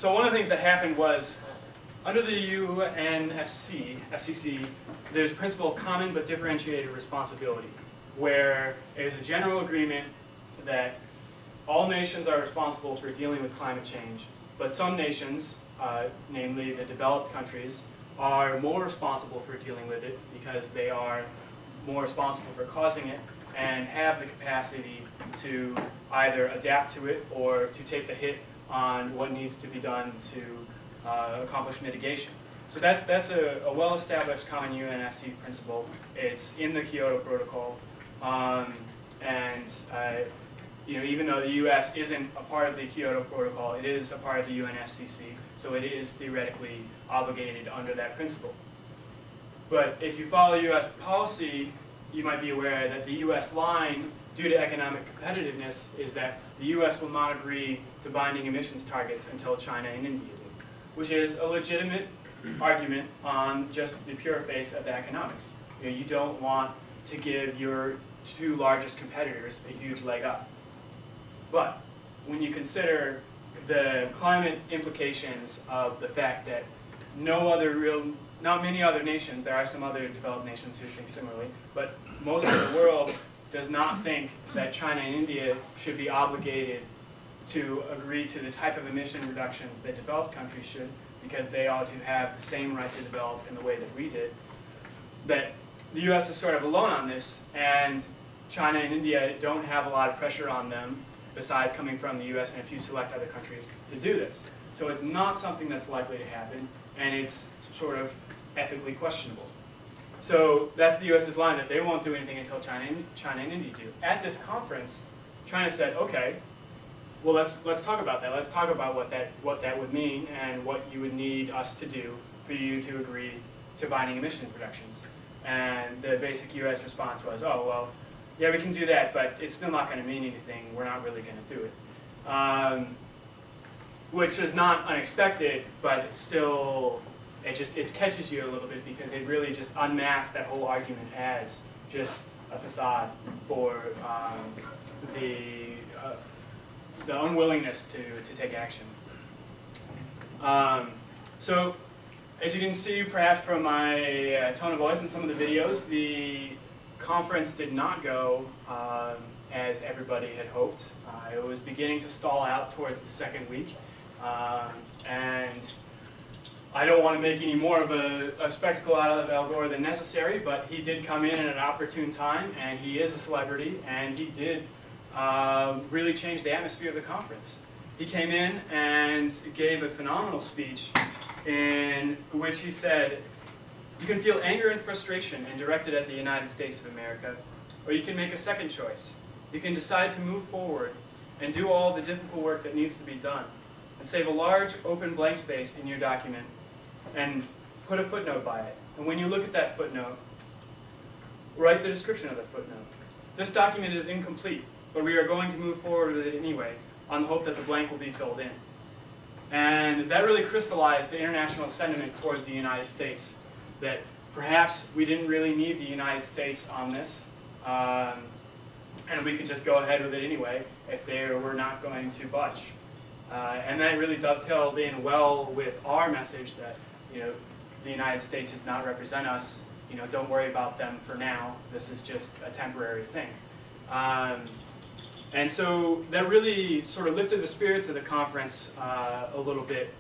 So one of the things that happened was, under the FCC, there's a principle of common but differentiated responsibility, where there's a general agreement that all nations are responsible for dealing with climate change, but some nations, namely the developed countries, are more responsible for dealing with it because they are more responsible for causing it and have the capacity to either adapt to it or to take the hit on what needs to be done to accomplish mitigation. So that's a well-established common UNFC principle. It's in the Kyoto Protocol, even though the U.S. isn't a part of the Kyoto Protocol, it is a part of the UNFCCC, so it is theoretically obligated under that principle. But if you follow U.S. policy, you might be aware that the U.S. line, due to economic competitiveness, is that the U.S. will not agree to binding emissions targets until China and India do, which is a legitimate argument on just the pure face of the economics. You don't want to give your two largest competitors a huge leg up. But when you consider the climate implications of the fact that not many other nations, there are some other developed nations who think similarly, but most of the world does not think that China and India should be obligated to agree to the type of emission reductions that developed countries should, because they ought to have the same right to develop in the way that we did, that the U.S. is sort of alone on this, and China and India don't have a lot of pressure on them, besides coming from the U.S. and a few select other countries, to do this. So it's not something that's likely to happen, and it's sort of ethically questionable. So that's the U.S.'s line, that they won't do anything until China and India do. At this conference, China said, okay, well, let's talk about that. Let's talk about what that would mean and what you would need us to do for you to agree to binding emission reductions. And the basic U.S. response was, oh, well, yeah, we can do that, but it's still not going to mean anything. We're not really going to do it. Which is not unexpected, but it's still, it catches you a little bit because it really just unmasks that whole argument as just a facade for the unwillingness to take action. So, as you can see, perhaps from my tone of voice in some of the videos, the conference did not go as everybody had hoped. It was beginning to stall out towards the second week, and I don't want to make any more of a spectacle out of Al Gore than necessary, but he did come in at an opportune time, and he is a celebrity, and he did really change the atmosphere of the conference. He came in and gave a phenomenal speech in which he said, "You can feel anger and frustration and direct it at the United States of America, or you can make a second choice. You can decide to move forward and do all the difficult work that needs to be done, and save a large open blank space in your document and put a footnote by it. And when you look at that footnote, write the description of the footnote. This document is incomplete, but we are going to move forward with it anyway, on the hope that the blank will be filled in." And that really crystallized the international sentiment towards the United States, that perhaps we didn't really need the United States on this, and we could just go ahead with it anyway if they were not going to budge. And that really dovetailed in well with our message that, the United States does not represent us. Don't worry about them for now. This is just a temporary thing. And so that really sort of lifted the spirits of the conference a little bit,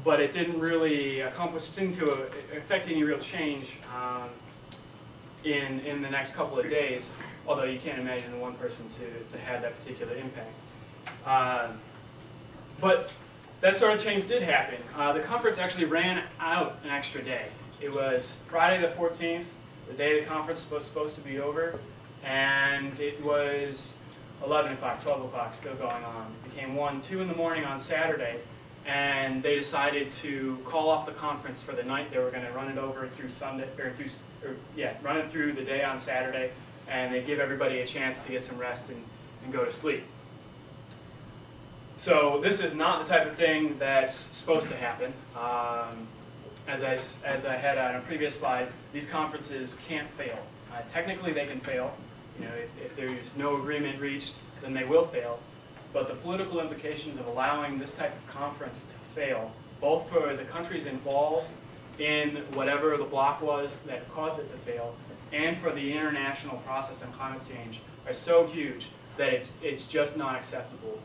but it didn't really seem to affect any real change in the next couple of days, although you can't imagine one person to have that particular impact. But that sort of change did happen. The conference actually ran out an extra day. It was Friday the 14th, the day the conference was supposed to be over, and it was 11 o'clock, 12 o'clock still going on. It became 1, 2 in the morning on Saturday, and they decided to call off the conference for the night. They were going to run it over through Sunday, run it through the day on Saturday, and they give everybody a chance to get some rest and go to sleep. So this is not the type of thing that's supposed to happen. As I had on a previous slide, these conferences can't fail. Technically, they can fail. If there's no agreement reached, then they will fail. but the political implications of allowing this type of conference to fail, both for the countries involved in whatever the block was that caused it to fail, and for the international process on climate change, are so huge that it's just not acceptable.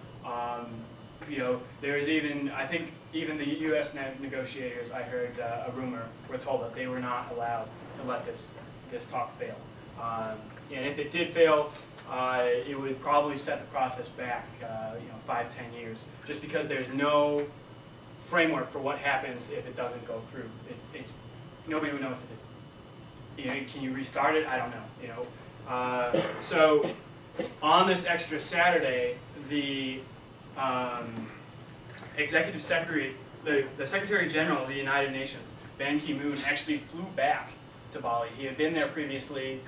You know, there's even, I think even the U.S. negotiators, I heard a rumor, were told that they were not allowed to let this talk fail. And if it did fail, it would probably set the process back, 5, 10 years, just because there's no framework for what happens if it doesn't go through. Nobody would know what to do. You know, can you restart it? I don't know. So on this extra Saturday, the Executive Secretary, the Secretary General of the United Nations, Ban Ki-moon, actually flew back to Bali. He had been there previously,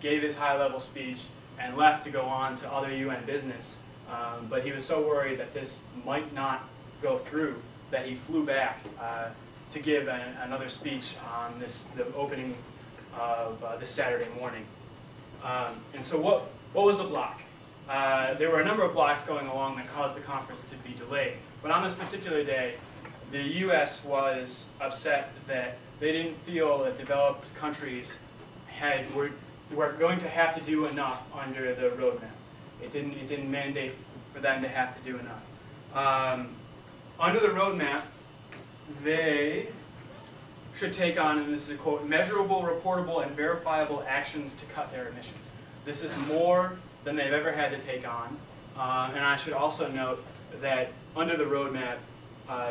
gave his high-level speech, and left to go on to other UN business. But he was so worried that this might not go through that he flew back to give another speech on the opening of this Saturday morning. And so what was the block? There were a number of blocks going along that caused the conference to be delayed. But on this particular day, the U.S. was upset that they didn't feel that developed countries were going to have to do enough under the roadmap. It didn't mandate for them to have to do enough. Under the roadmap, they should take on, and this is a quote, measurable, reportable, and verifiable actions to cut their emissions. This is more than they've ever had to take on. And I should also note that under the roadmap,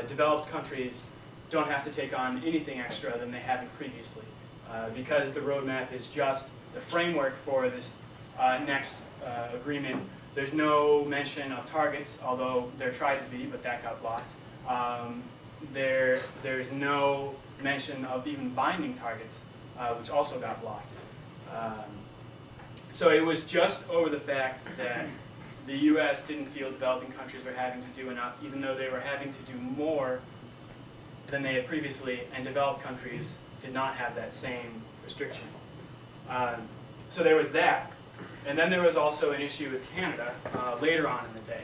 developed countries don't have to take on anything extra than they haven't previously, because the roadmap is just the framework for this next agreement. There's no mention of targets, although there tried to be, but that got blocked. There's no mention of even binding targets, which also got blocked. So it was just over the fact that the U.S. didn't feel developing countries were having to do enough, even though they were having to do more than they had previously, and developed countries did not have that same restriction. So there was that. And then there was also an issue with Canada later on in the day.